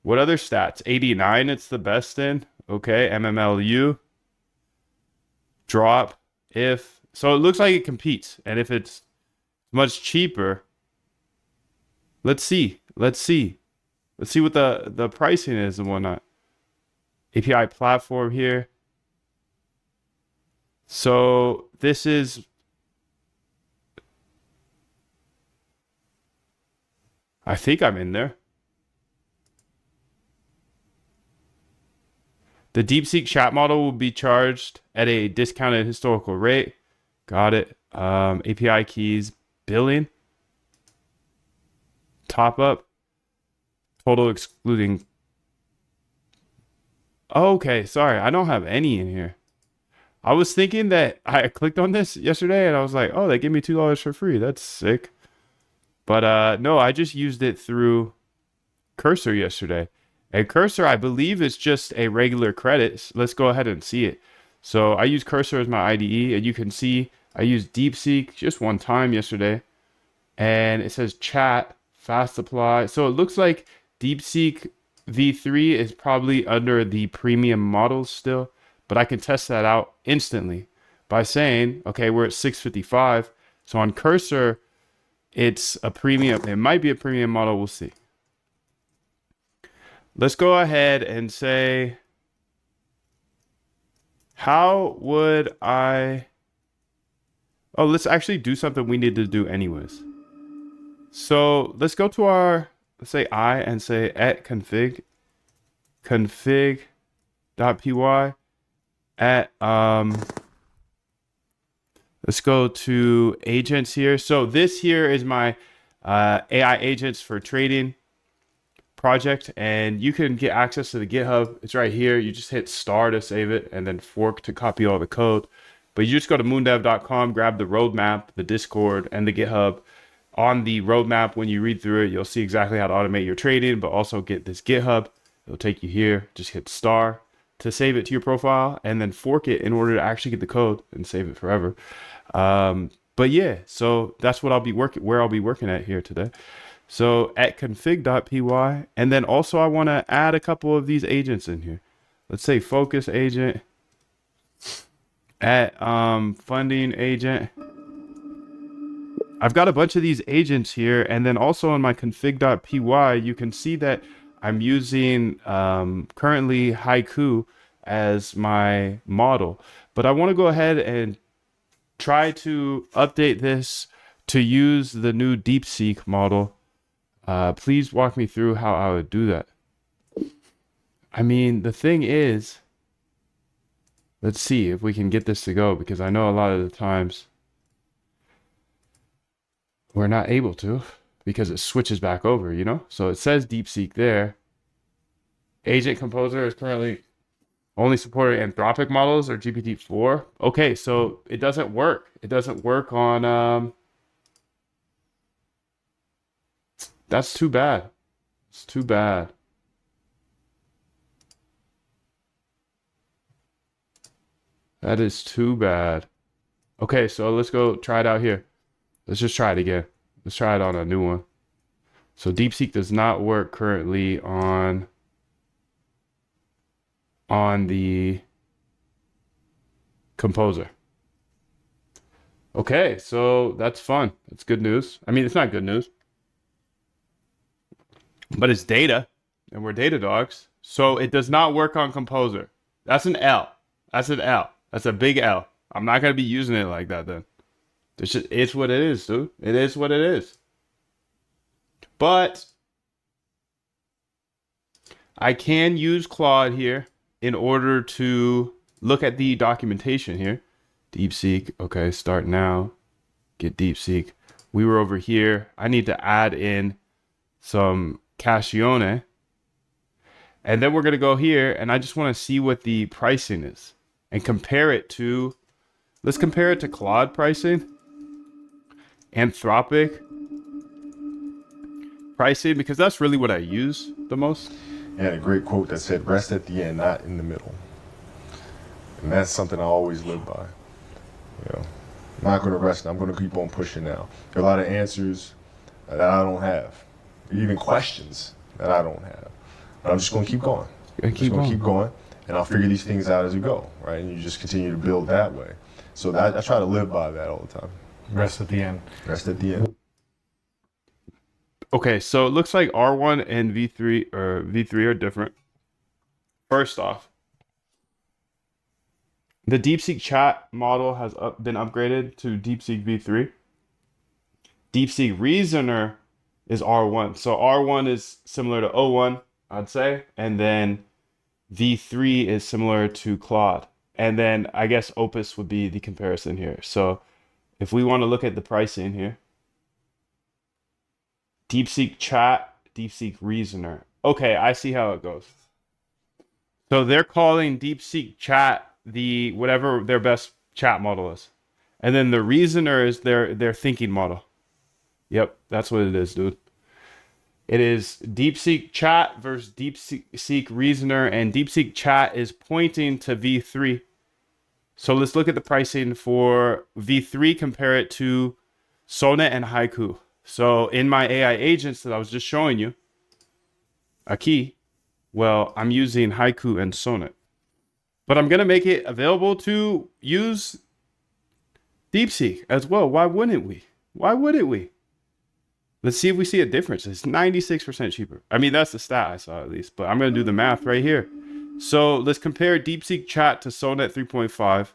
What other stats? 89 it's the best in. Okay, MMLU. Drop. If so it looks like it competes. And if it's much cheaper, let's see. Let's see. Let's see what the pricing is and whatnot. API platform here. So this is, I think I'm in there. The DeepSeek chat model will be charged at a discounted historical rate. Got it. API keys, billing, top up, total excluding. Okay, sorry, I don't have any in here. I was thinking that I clicked on this yesterday and I was like, oh, they gave me $2 for free. That's sick. But no, I just used it through Cursor yesterday. And Cursor, I believe, is just a regular credit. So let's go ahead and see it. So I use Cursor as my IDE, and you can see I used DeepSeek just one time yesterday. And it says chat, fast apply. So it looks like DeepSeek V3 is probably under the premium models still, but I can test that out instantly by saying, okay, we're at 655. So on Cursor, it's a premium. It might be a premium model. We'll see. Let's go ahead and say, how would I... Oh, let's actually do something we need to do anyways. So let's go to our, let's say I and say at config.py at, let's go to agents here. So this here is my AI agents for trading project, and you can get access to the GitHub. It's right here. You just hit star to save it and then fork to copy all the code. But you just go to moondev.com, grab the roadmap, the Discord, and the GitHub. On the roadmap, when you read through it, you'll see exactly how to automate your trading, but also get this GitHub. It'll take you here. Just hit star to save it to your profile and then fork it in order to actually get the code and save it forever. But yeah, so that's what I'll be working at here today. So at config.py, and then also I want to add a couple of these agents in here. Let's say focus agent at funding agent. I've got a bunch of these agents here, and then also in my config.py, you can see that I'm using currently Haiku as my model, but I want to go ahead and try to update this to use the new DeepSeek model. Please walk me through how I would do that. I mean, the thing is, let's see if we can get this to go, because I know a lot of the times we're not able to because it switches back over, you know? So it says DeepSeek there. Agent Composer is currently only supporting Anthropic models or GPT-4. Okay, so it doesn't work. It doesn't work on... That's too bad. It's too bad. That is too bad. Okay, so let's go try it out here. Let's just try it again. Let's try it on a new one. So DeepSeek does not work currently on the Composer. Okay, so that's fun. That's good news. I mean, it's not good news, but it's data, and we're data dogs. So it does not work on Composer. That's an L. That's an L. That's a big L. I'm not going to be using it like that then. It's what it is, dude. It is what it is. But I can use Claude here in order to look at the documentation here. DeepSeek. Okay, start now. Get DeepSeek. We were over here. I need to add in some Cassione. And then we're going to go here, and I just want to see what the pricing is and compare it to, let's compare it to Claude pricing, Anthropic pricing, because that's really what I use the most. You had a great quote that said, rest at the end, not in the middle. And that's something I always live by. You know, I'm not going to rest. I'm going to keep on pushing now. There are a lot of answers that I don't have, even questions that I don't have. And I'm just going to keep going. And keep Just going. keep going, and I'll figure these things out as we go, right? And you just continue to build that way. So that, I try to live by that all the time. Rest at the end. Rest at the end. Okay, so it looks like R1 and V3 are different. First off, the DeepSeek chat model has been upgraded to DeepSeek V3. DeepSeek Reasoner is R1. So R1 is similar to O1, I'd say, and then V3 is similar to Claude. And then I guess Opus would be the comparison here. So if we want to look at the pricing here, DeepSeek Chat, DeepSeek Reasoner. Okay, I see how it goes. So they're calling DeepSeek Chat the whatever their best chat model is. And then the Reasoner is their thinking model. Yep, that's what it is, dude. It is DeepSeek Chat versus DeepSeek Reasoner, and DeepSeek Chat is pointing to V3. So let's look at the pricing for V3, compare it to Sonnet and Haiku. So in my AI agents that I was just showing you, a key, well, I'm using Haiku and Sonnet. But I'm going to make it available to use DeepSeek as well. Why wouldn't we? Why wouldn't we? Let's see if we see a difference. It's 96% cheaper. I mean, that's the stat I saw at least, but I'm going to do the math right here. So let's compare DeepSeek Chat to Sonnet 3.5.